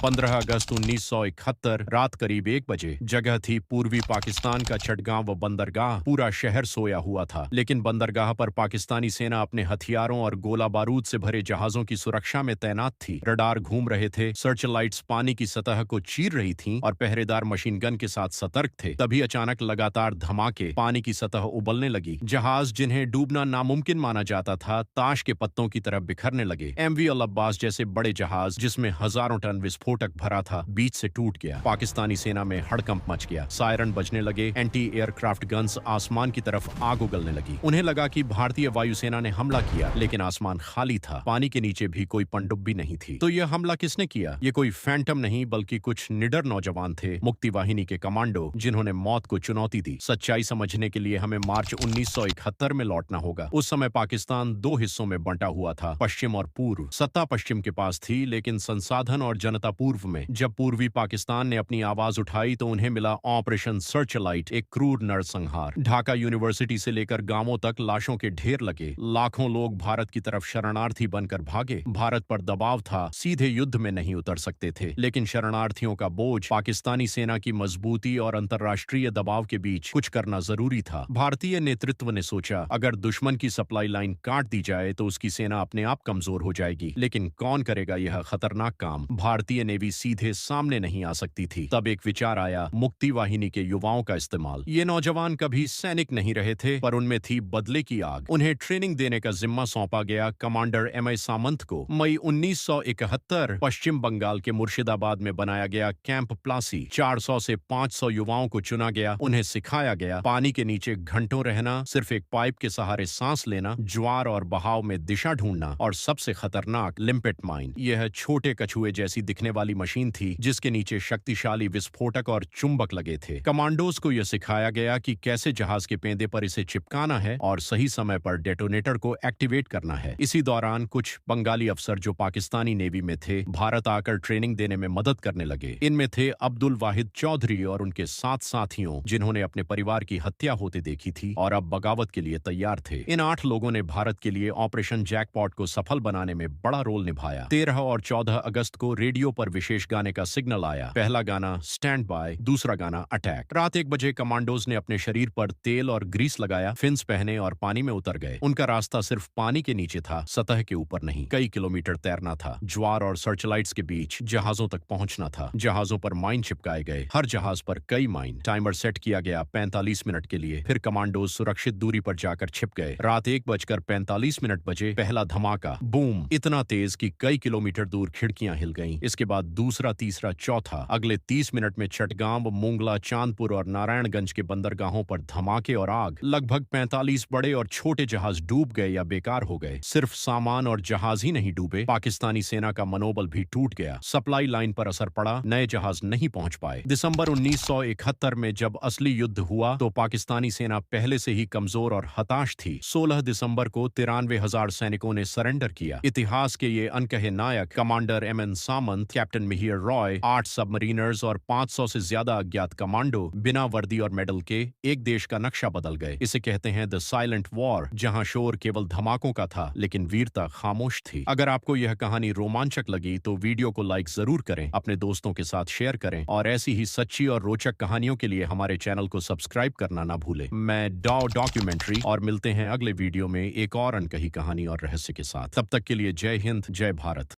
15 अगस्त 1971 रात करीब 1 बजे। जगह थी पूर्वी पाकिस्तान का चटगांव व बंदरगाह। पूरा शहर सोया हुआ था, लेकिन बंदरगाह पर पाकिस्तानी सेना अपने हथियारों और गोला बारूद से भरे जहाजों की सुरक्षा में तैनात थी। रडार घूम रहे थे, सर्च लाइट्स पानी की सतह को चीर रही थीं और पहरेदार मशीन गन के साथ सतर्क थे। तभी अचानक लगातार धमाके, पानी की सतह उबलने लगी। जहाज जिन्हें डूबना नामुमकिन माना जाता था, ताश के पत्तों की तरह बिखरने लगे। MV अल अब्बास जैसे बड़े जहाज जिसमें हजारों टन विस्फोटक भरा था, बीच से टूट गया। पाकिस्तानी सेना में हड़कंप मच गया। सायरन बजने लगे। एंटी एयरक्राफ्ट गन्स आसमान की तरफ आग उगलने लगी। उन्हें लगा कि भारतीय वायुसेना ने हमला किया, लेकिन आसमान खाली था। पानी के नीचे भी कोई पनडुब्बी नहीं थी। तो यह हमला किसने किया? ये कोई फैंटम नहीं, बल्कि कुछ निडर नौजवान थे, मुक्ति वाहिनी के कमांडो, जिन्होंने मौत को चुनौती दी। सच्चाई समझने के लिए हमें मार्च 1971 में लौटना होगा। उस समय पाकिस्तान 2 हिस्सों में बंटा हुआ था, पश्चिम और पूर्व। सत्ता पश्चिम के पास थी, लेकिन संसाधन और जनता पूर्व में। जब पूर्वी पाकिस्तान ने अपनी आवाज उठाई तो उन्हें मिला ऑपरेशन सर्चलाइट, एक क्रूर नरसंहार। ढाका यूनिवर्सिटी से लेकर गांवों तक लाशों के ढेर लगे। लाखों लोग भारत की तरफ शरणार्थी बनकर भागे। भारत पर दबाव था, सीधे युद्ध में नहीं उतर सकते थे, लेकिन शरणार्थियों का बोझ, पाकिस्तानी सेना की मजबूती और अंतर्राष्ट्रीय दबाव के बीच कुछ करना जरूरी था। भारतीय नेतृत्व ने सोचा, अगर दुश्मन की सप्लाई लाइन काट दी जाए तो उसकी सेना अपने आप कमजोर हो जाएगी। लेकिन कौन करेगा यह खतरनाक काम? भारतीय नेवी सीधे सामने नहीं आ सकती थी। तब एक विचार आया, मुक्ति वाहिनी के युवाओं का इस्तेमाल। ये नौजवान कभी सैनिक नहीं रहे थे, पर उनमें थी बदले की आग। उन्हें ट्रेनिंग देने का जिम्मा सौंपा गया कमांडर MI सामंत को। मई 1971 पश्चिम बंगाल के मुर्शिदाबाद में बनाया गया कैंप प्लासी। 400 से 500 युवाओं को चुना गया। उन्हें सिखाया गया पानी के नीचे घंटों रहना, सिर्फ एक पाइप के सहारे सांस लेना, ज्वार और बहाव में दिशा ढूंढना, और सबसे खतरनाक लिम्पेट माइन। यह छोटे कछुए जैसी दिखने वाली मशीन थी, जिसके नीचे शक्तिशाली विस्फोटक और चुंबक लगे थे। कमांडोज को यह सिखाया गया कि कैसे जहाज के पेंदे पर इसे चिपकाना है और सही समय पर डेटोनेटर को एक्टिवेट करना है। इसी दौरान कुछ बंगाली अफसर जो पाकिस्तानी नेवी में थे, भारत आकर ट्रेनिंग देने में मदद करने लगे। इनमें थे अब्दुल वाहिद चौधरी और उनके 7 साथियों, जिन्होंने अपने परिवार की हत्या होते देखी थी और अब बगावत के लिए तैयार थे। इन 8 लोगों ने भारत के लिए ऑपरेशन जैकपॉट को सफल बनाने में बड़ा रोल निभाया। 13 और 14 अगस्त को रेडियो पर विशेष गाने का सिग्नल आया। पहला गाना स्टैंड बाय, दूसरा गाना अटैक। रात 1 बजे कमांडोज ने अपने शरीर पर तेल और ग्रीस लगाया, फिन्स पहने और पानी में उतर गए। उनका रास्ता सिर्फ पानी के नीचे था, सतह के ऊपर नहीं। कई किलोमीटर तैरना था। ज्वार और सर्चलाइट्स के बीच जहाजों तक पहुंचना था। जहाजों पर माइन चिपकाए गए, हर जहाज पर कई माइन। टाइमर सेट किया गया 45 मिनट के लिए। फिर कमांडोज सुरक्षित दूरी पर जाकर छिप गए। रात 1:45 बजे पहला धमाका, बूम, इतना तेज कि कई किलोमीटर दूर खिड़कियां हिल गईं। इसके बाद दूसरा, तीसरा, चौथा। अगले 30 मिनट में चटगांव, मोंगला, चांदपुर और नारायणगंज के बंदरगाहों पर धमाके और आग। लगभग 45 बड़े और छोटे जहाज डूब गए या बेकार हो गए। सिर्फ सामान और जहाज ही नहीं डूबे, पाकिस्तानी सेना का मनोबल भी टूट गया। सप्लाई लाइन पर असर पड़ा, नए जहाज नहीं पहुंच पाए। दिसंबर 1971 में जब असली युद्ध हुआ तो पाकिस्तानी सेना पहले से ही कमजोर और हताश थी। 16 दिसंबर को 93,000 सैनिकों ने सरेंडर किया। इतिहास के ये अनकहे नायक कमांडर MN सामंत, कैप्टन मिहिर रॉय, 8 सबमरीनर्स और 500 से ज्यादा अज्ञात कमांडो बिना वर्दी और मेडल के एक देश का नक्शा बदल गए। इसे कहते हैं द साइलेंट वॉर, जहां शोर केवल धमाकों का था, लेकिन वीरता खामोश थी। अगर आपको यह कहानी रोमांचक लगी तो वीडियो को लाइक जरूर करें, अपने दोस्तों के साथ शेयर करें और ऐसी ही सच्ची और रोचक कहानियों के लिए हमारे चैनल को सब्सक्राइब करना ना भूलें। मैं डॉक्यूमेंट्री, और मिलते हैं अगले वीडियो में एक और अनकही कहानी और रहस्य के साथ। तब तक के लिए जय हिंद, जय भारत।